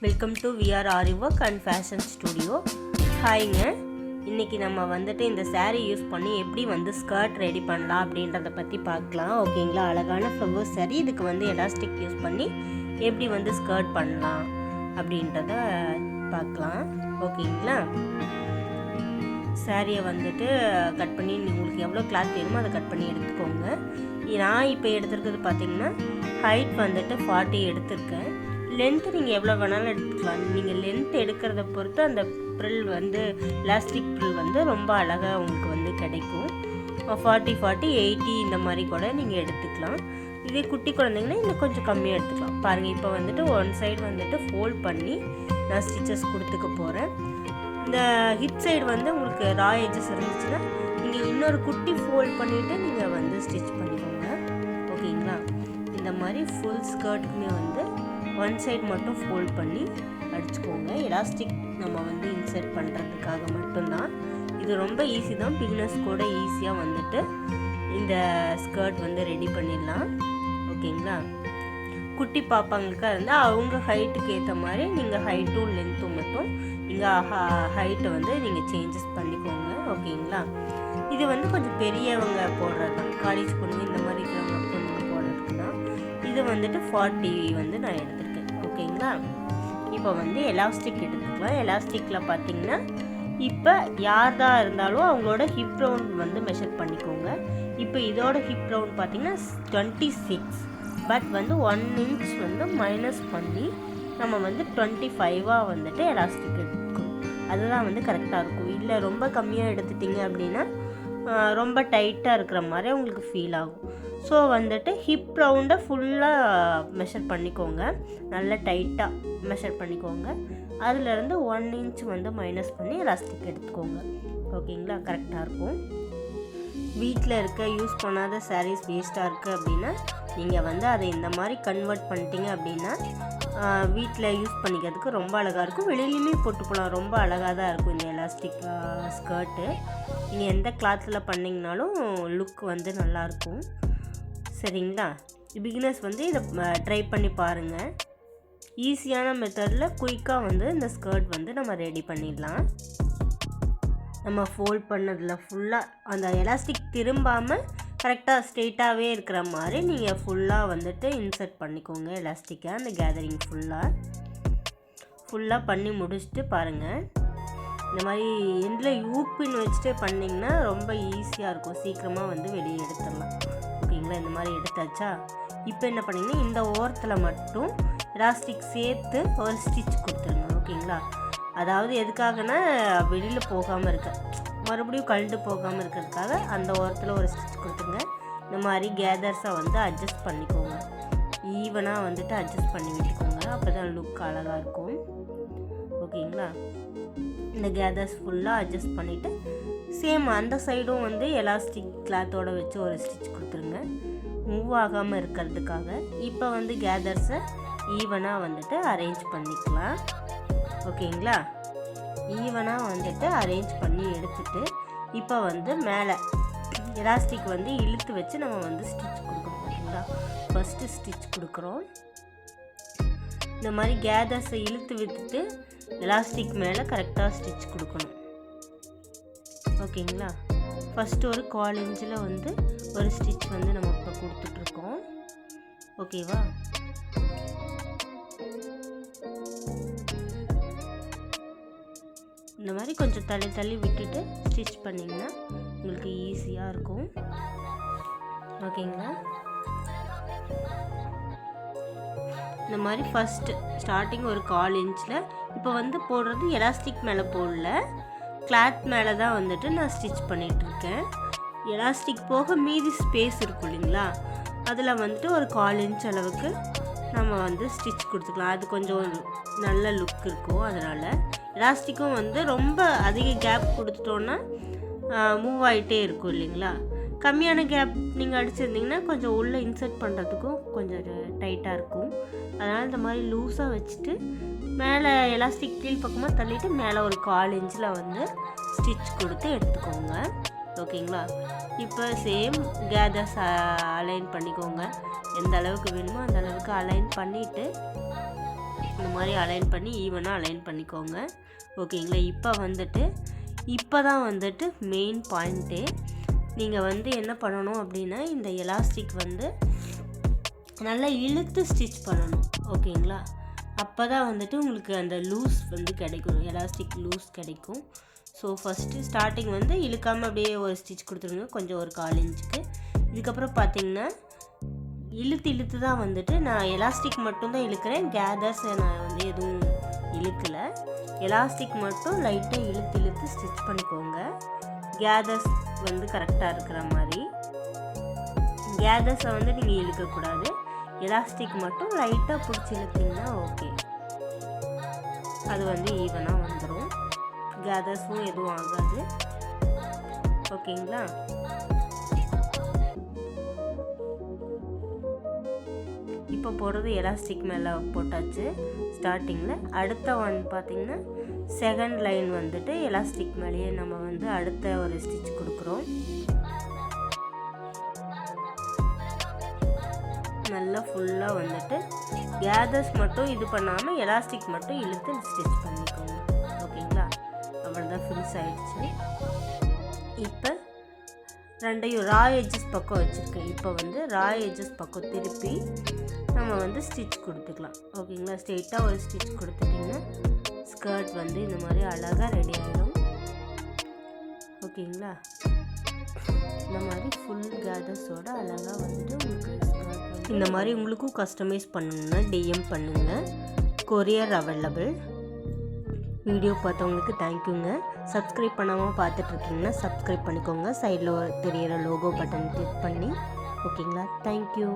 Welcome to VR Aari work and fashion studio. ஹாய்ங்க. இன்றைக்கி நம்ம வந்துட்டு இந்த saree யூஸ் பண்ணி எப்படி வந்து ஸ்கர்ட் ரெடி பண்ணலாம் அப்படின்றத பற்றி பார்க்கலாம். ஓகேங்களா? அழகான ஃப்ளவர் saree. இதுக்கு வந்து எலாஸ்டிக் யூஸ் பண்ணி எப்படி வந்து ஸ்கர்ட் பண்ணலாம் அப்படின்றத பார்க்கலாம். ஓகேங்களா? சாரியை வந்துட்டு கட் பண்ணி உங்களுக்கு எவ்வளோ கிளாத் வேணுமோ அதை கட் பண்ணி எடுத்துக்கோங்க. நான் இப்போ எடுத்துருக்கிறது பார்த்திங்கன்னா ஹைட் வந்துட்டு 40 எடுத்திருக்கேன். லென்த்து நீங்கள் எவ்வளோ வேணாலும் எடுத்துக்கலாம். நீங்கள் லென்த் எடுக்கிறத பொறுத்து அந்த ப்ரில் வந்து எலாஸ்டிக் ப்ரில் வந்து ரொம்ப அழகாக உங்களுக்கு வந்து கிடைக்கும். 40, 80 இந்த மாதிரி கூட நீங்கள் எடுத்துக்கலாம். இதே குட்டி குழந்தைங்கன்னா இன்னும் கொஞ்சம் கம்மியாக எடுத்துக்கலாம். பாருங்கள், இப்போ வந்துட்டு ஒன் சைடு வந்துட்டு ஃபோல்ட் பண்ணி நான் ஸ்டிச்சஸ் கொடுத்துக்க போகிறேன். இந்த ஹிப் சைடு வந்து உங்களுக்கு ரா எட்ஜஸ் இருந்துச்சுன்னா நீங்கள் இன்னொரு குட்டி ஃபோல்ட் பண்ணிவிட்டு நீங்கள் வந்து ஸ்டிச் பண்ணிக்கோங்க. ஓகேங்களா? இந்த மாதிரி ஃபுல் ஸ்கர்ட்டுக்குமே வந்து ஒன் சைடு மட்டும் ஃபோல்ட் பண்ணி அடிச்சுக்கோங்க. எலாஸ்டிக் நம்ம வந்து இன்சர்ட் பண்ணுறதுக்காக மட்டும்தான். இது ரொம்ப ஈஸி தான். பிகினர்ஸ் கூட ஈஸியாக வந்துட்டு இந்த ஸ்கர்ட் வந்து ரெடி பண்ணிடலாம். ஓகேங்களா? குட்டி பாப்பாங்களுக்காக இருந்தால் அவங்க ஹைட்டுக்கு ஏற்ற மாதிரி நீங்கள் ஹைட்டும் லென்த்தும் மட்டும் நீங்கள் ஹைட்டை வந்து நீங்கள் சேஞ்சஸ் பண்ணிக்கோங்க. ஓகேங்களா? இது வந்து கொஞ்சம் பெரியவங்க போடுறது தான். காலேஜ் பொண்ணு இந்த மாதிரி இருக்கிறவங்க பொண்ணுங்க போடுறதுக்கு தான். இது வந்துட்டு 40 வந்து நான் எடுத்திருக்கேன். ஓகேங்களா? இப்போ வந்து எலாஸ்டிக் எடுத்துக்கலாம். எலாஸ்டிக்கில் பார்த்தீங்கன்னா இப்போ யார் தான் இருந்தாலும் அவங்களோட ஹிப் ரவுண்ட் வந்து மெஷர் பண்ணிக்கோங்க. இப்போ இதோட ஹிப் ரவுண்ட் பார்த்தீங்கன்னா 26. பட் வந்து 1 inch வந்து மைனஸ் பண்ணி நம்ம வந்து 25 வந்துட்டு எலாஸ்டிக் எடுத்துக்கணும். அதுதான் வந்து கரெக்டாக இருக்கும். இல்லை ரொம்ப கம்மியாக எடுத்துட்டிங்க அப்படின்னா ரொம்ப டைட்டாக இருக்கிற மாதிரி உங்களுக்கு ஃபீல் ஆகும். ஸோ வந்துட்டு ஹிப் ரவுண்டை ஃபுல்லாக மெஷர் பண்ணிக்கோங்க. நல்லா டைட்டாக மெஷர் பண்ணிக்கோங்க. அதிலேருந்து 1 inch வந்து மைனஸ் பண்ணி எலாஸ்டிக் எடுத்துக்கோங்க. ஓகேங்களா? கரெக்டாக இருக்கும். வீட்டில் இருக்க யூஸ் பண்ணாத சாரீஸ் வேஸ்ட்டாக இருக்குது அப்படின்னா நீங்கள் வந்து அதை இந்த மாதிரி கன்வெர்ட் பண்ணிட்டீங்க அப்படின்னா வீட்டில் யூஸ் பண்ணிக்கிறதுக்கு ரொம்ப அழகாக இருக்கும். வெளியிலையுமே போட்டு போகலாம். ரொம்ப அழகாக தான் இருக்கும் இந்த எலாஸ்டிக் ஸ்கர்ட்டு. நீங்கள் எந்த கிளாத்தில் பண்ணிங்கனாலும் லுக் வந்து நல்லாயிருக்கும். சரிங்களா? பிகினர்ஸ் வந்து இதை ட்ரை பண்ணி பாருங்கள். ஈஸியான மெத்தடில் குயிக்காக வந்து இந்த ஸ்கர்ட் வந்து நம்ம ரெடி பண்ணிடலாம். நம்ம ஃபோல்ட் பண்ணதில் ஃபுல்லாக அந்த எலாஸ்டிக் திரும்பாமல் கரெக்டாக ஸ்ட்ரெயிட்டாகவே இருக்கிற மாதிரி நீங்கள் ஃபுல்லாக வந்துட்டு இன்சர்ட் பண்ணிக்கோங்க. எலாஸ்டிக்கை அந்த கேதரிங் ஃபுல்லாக பண்ணி முடிச்சுட்டு பாருங்கள். இந்த மாதிரி எண்டில் யூப்பின் வச்சுட்டு பண்ணிங்கன்னா ரொம்ப ஈஸியாக இருக்கும். சீக்கிரமாக வந்து வெளியே எடுத்துடலாம். ஓகேங்களா? இந்த மாதிரி எடுத்தாச்சா? இப்போ என்ன பண்ணிங்கன்னா இந்த ஓரத்தில் மட்டும் எலாஸ்டிக் சேர்த்து ஒரு ஸ்டிச் கொடுத்துருங்க. ஓகேங்களா? அதாவது எதுக்காகனா வெளியில் போகாமல் இருக்க, மறுபடியும் கழண்டு போகாமல் இருக்கிறதுக்காக அந்த ஓரத்தில் ஒரு ஸ்டிச் கொடுத்துருங்க. இந்த மாதிரி கேதர்ஸை வந்து அட்ஜஸ்ட் பண்ணிக்கோங்க. ஈவனாக வந்துட்டு அட்ஜஸ்ட் பண்ணி விட்டுக்கோங்க. அப்போ தான் லுக் அழகாக இருக்கும். ஓகேங்களா? இந்த கேதர்ஸ் ஃபுல்லாக அட்ஜஸ்ட் பண்ணிவிட்டு சேம் அந்த சைடும் வந்து எலாஸ்டிக் கிளாத்தோடு வச்சு ஒரு ஸ்டிச் கொடுத்துருங்க, மூவ் ஆகாமல் இருக்கிறதுக்காக. இப்போ வந்து கேதர்ஸை ஈவனாக வந்துட்டு அரேஞ்ச் பண்ணிக்கலாம். ஓகேங்களா? ஈவனாக வந்துட்டு அரேஞ்ச் பண்ணி எடுத்துட்டு இப்போ வந்து மேலே எலாஸ்டிக் வந்து இழுத்து வச்சு நம்ம வந்து ஸ்டிச் கொடுக்கணும். ஓகேங்களா? ஃபஸ்ட்டு ஸ்டிச் கொடுக்குறோம். இந்த மாதிரி கேதர்ஸை இழுத்து விட்டுட்டு எலாஸ்டிக் மேலே கரெக்டாக ஸ்டிச் கொடுக்கணும். ஓகேங்களா? ஃபஸ்ட்டு ஒரு 1/4 inch வந்து ஒரு ஸ்டிச் வந்து நம்ம இப்போ கொடுத்துட்ருக்கோம். ஓகேவா? இந்த மாதிரி கொஞ்சம் தள்ளி விட்டுட்டு ஸ்டிச் பண்ணிங்கன்னா உங்களுக்கு ஈஸியாக இருக்கும். ஓகேங்களா? இந்த மாதிரி ஃபஸ்ட்டு ஸ்டார்டிங் ஒரு 1/4 inch இப்போ வந்து போடுறது எலாஸ்டிக் மேலே போடல, கிளாத் மேலே தான் வந்துட்டு நான் ஸ்டிச் பண்ணிகிட்ருக்கேன். எலாஸ்டிக் போக மீதி ஸ்பேஸ் இருக்கும் இல்லைங்களா? அதில் வந்துட்டு ஒரு 1/4 inch அளவுக்கு நம்ம வந்து ஸ்டிச் கொடுத்துக்கலாம். அது கொஞ்சம் நல்ல லுக் இருக்கும். அதனால் எலாஸ்டிக்கும் வந்து ரொம்ப அதிக கேப் கொடுத்துட்டோன்னா மூவ் ஆகிட்டே இருக்கும் இல்லைங்களா? கம்மியான கேப் நீங்கள் அடிச்சிருந்தீங்கன்னா கொஞ்சம் உள்ளே இன்சர்ட் பண்ணுறதுக்கும் கொஞ்சம் டைட்டாக இருக்கும். அதனால் இந்த மாதிரி லூஸாக வச்சுட்டு மேலே எலாஸ்டிக் கீழ் பக்கமாக தள்ளிட்டு மேலே ஒரு 1/4 inch வந்து ஸ்டிச் கொடுத்து எடுத்துக்கோங்க. ஓகேங்களா? இப்போ சேம் கேதர்ஸ் அலைன் பண்ணிக்கோங்க. எந்த அளவுக்கு வேணுமோ அந்த அளவுக்கு அலைன் பண்ணிவிட்டு இந்த மாதிரி அலைன் பண்ணி ஈவனாக அலைன் பண்ணிக்கோங்க. ஓகேங்களா? இப்போ தான் வந்துட்டு மெயின் பாயிண்ட்டே. நீங்கள் வந்து என்ன பண்ணணும் அப்படின்னா, இந்த எலாஸ்டிக் வந்து நல்லா இழுத்து ஸ்டிச் பண்ணணும். ஓகேங்களா? அப்போ தான் வந்துட்டு உங்களுக்கு அந்த லூஸ் வந்து கிடைக்கும், எலாஸ்டிக் லூஸ் கிடைக்கும். ஸோ ஃபஸ்ட்டு ஸ்டார்டிங் வந்து இழுக்காமல் அப்படியே ஒரு ஸ்டிச் கொடுத்துருங்க, கொஞ்சம் ஒரு 1/4 இன்ச்சுக்கு. இதுக்கப்புறம் பார்த்திங்கன்னா இழுத்து தான் வந்துட்டு நான் எலாஸ்டிக் மட்டும்தான் இழுக்கிறேன். கேதர்ஸ் நான் வந்து எதுவும் இழுக்கலை. எலாஸ்டிக் மட்டும் லைட்டாக இழுத்து ஸ்டிச் பண்ணிக்கோங்க. கேதர்ஸ் வந்து கரெக்டாக இருக்கிற மாதிரி. கேதர்ஸை வந்து நீங்கள் இழுக்கக்கூடாது. எலாஸ்டிக் மட்டும் லைட்டாக பிடிச்சி இழுத்திங்கன்னா ஓகே, அது வந்து ஈவனாக வந்துடும். கேதர்ஸும் எதுவும் ஆகாது. ஓகேங்களா? இப்போ போடுறது எலாஸ்டிக் மேலே போட்டாச்சு ஸ்டார்டிங்கில். அடுத்த ஒன் பார்த்திங்கன்னா செகண்ட் லைன் வந்துட்டு எலாஸ்டிக் மேலேயே நம்ம வந்து அடுத்த ஒரு ஸ்டிச் கொடுக்குறோம். நல்லா ஃபுல்லாக வந்துட்டு கேதர்ஸ் மட்டும் இது பண்ணாமல் எலாஸ்டிக் மட்டும் இழுத்து ஸ்டிச் பண்ணிக்கோங்க. ஓகேங்களா? அவ்வளோதான், ஃபினிஷ் ஆகிடுச்சு. இப்போ ரெண்டையும் ரா எட்ஜஸ் பக்கம் வச்சுருக்கேன். இப்போ வந்து ரா எட்ஜஸ் பக்கம் திருப்பி நம்ம வந்து ஸ்டிச் கொடுத்துக்கலாம். ஓகேங்களா? ஸ்ட்ரெயிட்டாக ஒரு ஸ்டிச் கொடுத்துட்டிங்கன்னா ஸ்கர்ட் வந்து இந்த மாதிரி அழகாக ரெடி ஆகிடும். ஓகேங்களா? இந்த மாதிரி ஃபுல் கேதர்ஸோட அழகாக வந்துட்டு உங்களுக்கு ஸ்கர்ட் வந்து இந்த மாதிரி உங்களுக்கும் கஸ்டமைஸ் பண்ணணுன்னா டிஎம் பண்ணுங்கள். Courier available. வீடியோ பார்த்தவங்களுக்கு தேங்க்யூங்க. சப்ஸ்கிரைப் பண்ணாமல் பார்த்துட்ருக்கீங்கன்னா சப்ஸ்கிரைப் பண்ணிக்கோங்க. சைடில் தெரியிற லோகோ பட்டன் கிளிக் பண்ணி. ஓகேங்களா? தேங்க்யூ.